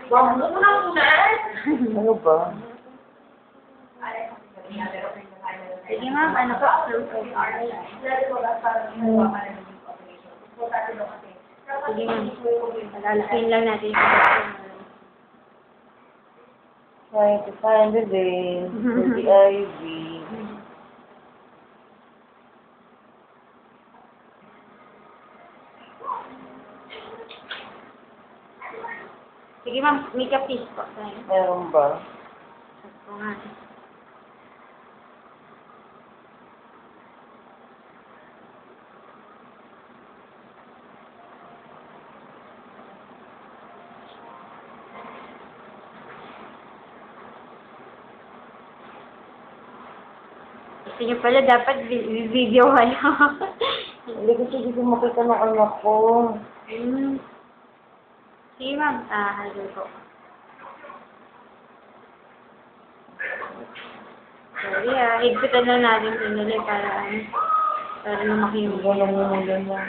Wag mo na muna. Ano ba? Sige ma'am, ano po? Close off. Sige ma'am. Pag-alasin lang natin. Trying to find the vein for the ivy. Sige ma'am, makeup piece po. Meron ba? Ito nga. Gusto niyo pala dapat video ka lang. Hindi kasi dito makita ng anak ko. Sige ma'am, hello po. Sorry higpitan lang natin sandali para lumaki yung Hindi lang muna lang.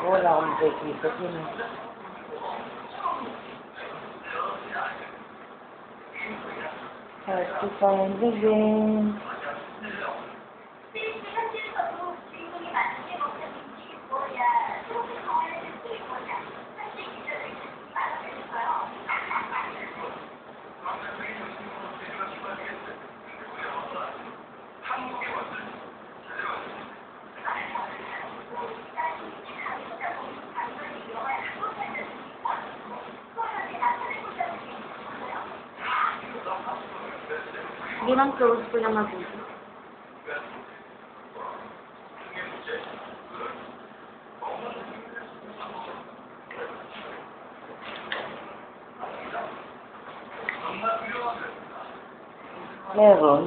Wala akong makikita din. Hard to find the vein. Hindi lang close ko lang mabuti. Meron?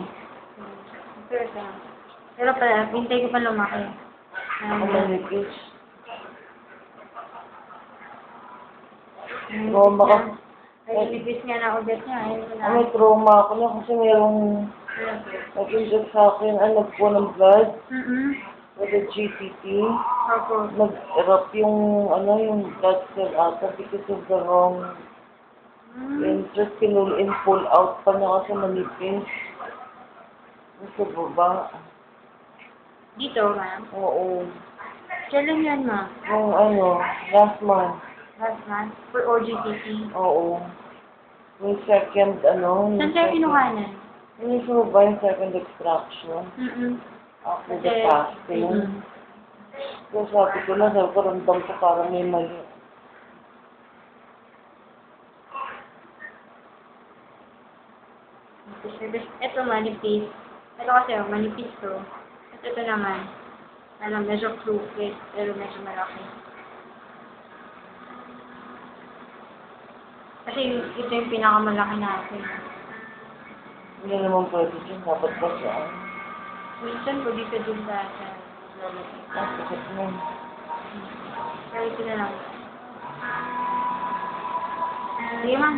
Pero pala, hintay ko pa lumaki. Ang manipis. Trauma Ay, ibis nga na ugat niya. may trauma ako na kasi merong nag-inject sa akin, po ng blood. With the GTT. Opo. Nag-erupt yung blood cell ata because of the wrong interest. Pull out pa niya kasi manipis. Sa baba. Dito, ma'am? Oo. Kailan yan, ma'am? Yung last month. Last month? For OGTT? Oo. Yung second, Saan kayo kinuhanan? Yung sa baba, yung second extraction. After the fasting. So sabi ko ramdam ko parang may mali. Ito, manipis. Ito kasi, manipis to. At ito naman, medyo crooked, pero medyo malaki. Kasi ito yung pinakamalaki natin. Hindi naman pwede dyan. Dapat ba siya? Minsan po dito din sa Sakit mo. pero ito na lang. Sige, ma'am.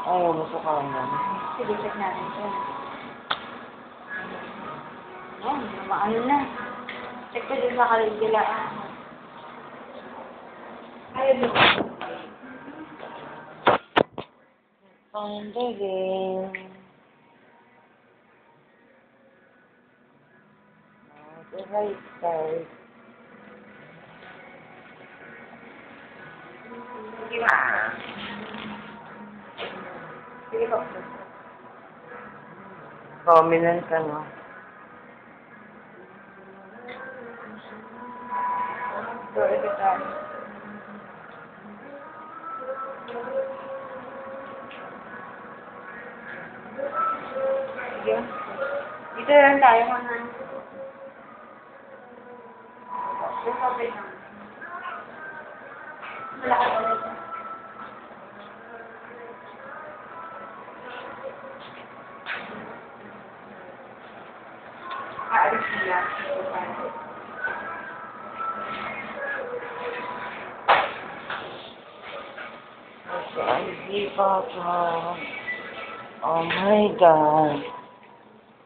Ayaw mo sa kanan. Sige, check natin ito. Ayan, maano na. Check ko din sa kaligdilaan. Ayun. Find the vein. The right side. Sige, ma'am. Sige po. Dominant ka, no? So, ito tayo. Sige. Dito lang tayo, mga. Just okay lang. Malaki pa rin. Aalis nila. Hindi pa ka. Oh my God.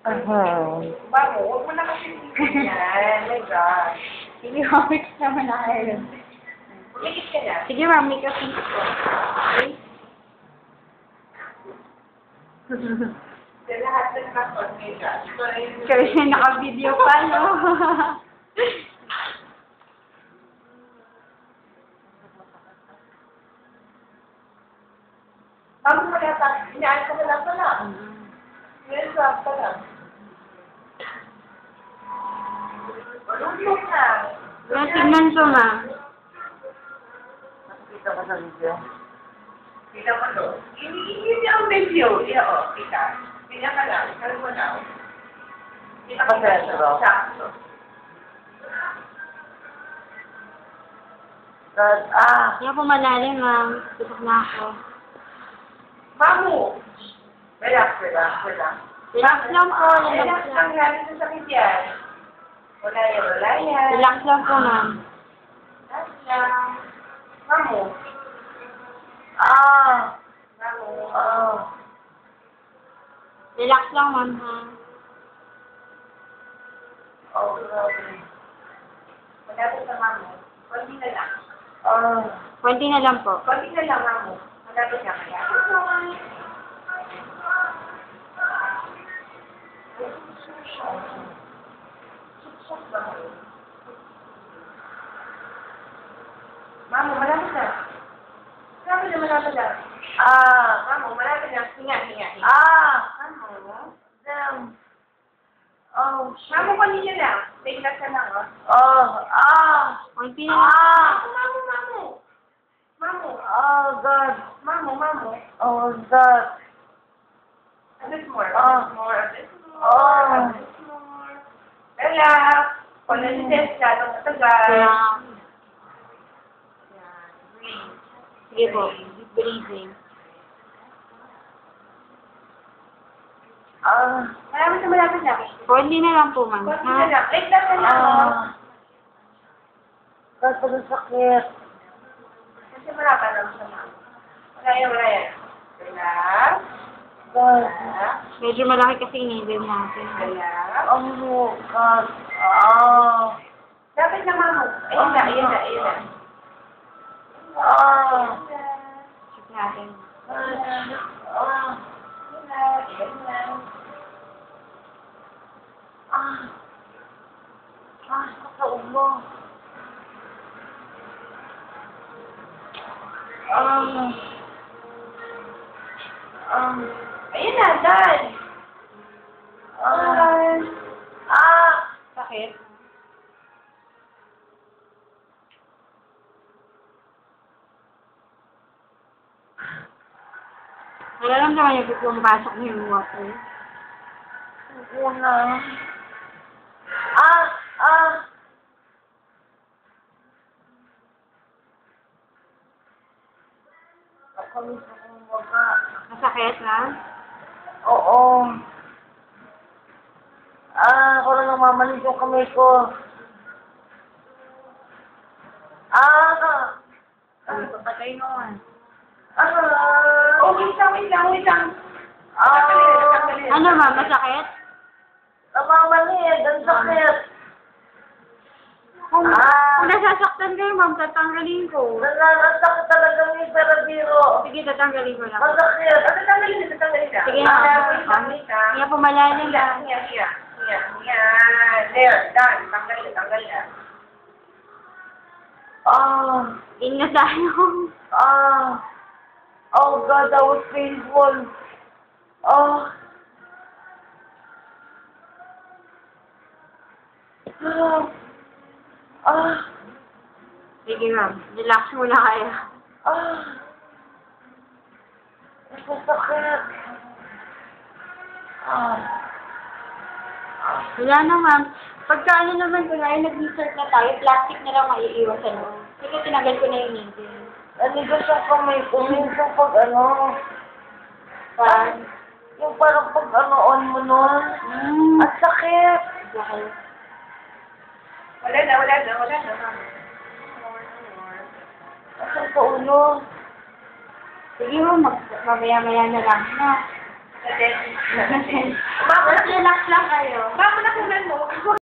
Bago, huwag mo na kasi yan. My God. Sige, mamik naman na kayo. Umikit ka na. Sige, mamik ka please ko. Okay? Sa lahat ng nakon, my God. Kasi naka-video pa, no? Bago mo yata, inaan ka na lang pala. Yes, pa lang. Marunong na. Tingnan ko, ma'am. Nakikita ka sa video? Kita mo to? Hindi ang video. Yeah, o, kita. Tingnan ka lang. Kaya mo na. Kita mo na. Sakto. God, Kaya po malalim, ma'am. Tutok na ako. Mamu! Relax. Relax lang po. relax lang yan. Ito sakit yan. Wala yan. Relax lang po, ma'am. Relax lang. Mamu. Mamu. Relax lang, ma'am, ha? Grabe. Malapit sa mamu. Konti na lang. Konti na lang po. Konti na lang, mamu. Malapit na kaya. Mamu, malapit na. Malapit na. Mamu, malapit na. Hinga. Mamu. Damn. Mamu, konti na lang. Tingnan ka lang, Konti na lang. Mamu. God. Mamu. God. A bit more. Oh. Relax. Kung nalisense ka, itong matagal. Breathe. Sige po. Deep breathing. Malapit na. Konti na lang po, ma'am. Konti na lang. Wait lang na lang. God, pag sakit. Kasi malapit lang siya, ma'am. Wala yan. Relax. God. Medyo malaki kasi inibig natin. Relax. God. Dapat na, ma'am. Ayun na. Check natin. Sa ulo. Ayun na, done. Sakit. Nararamdaman niyo po pumapasok na yung water. Una. Nakamiss akong baka. Masakit, ha? Oo. Ako na namamalig yung kamay ko. Patay noon. Wait lang. Ano, ma'am? Masakit? Namamalig. Ang sakit. Kung nasasaktan kayo, ma'am, tatanggalin ko. Ang sakit talaga ni Perabiro. Sige, tatanggalin ko lang. Masakit. Tatanggalin na. Sige na. Kaya pumalalim lang. There, done. Tanggal na. Ingat tayo. Oh God, that was painful. Sige, ma'am. Relax muna kayo. Masakit. Wala na, ma'am. Pagka ano naman, kung ay nag-insert na tayo, plastic na lang maiiwasan mo. Sige, tinagal ko na yung ngipin. Nanigas yung kamay ko. Minsan pag yung parang pag on mo nun. Ang sakit. kayo. Wala na, ma'am. Asan ka ulo? Sige mo, mamaya-maya na lang, no? Kasi, Relax lang kayo. Ma'am, nakunan mo.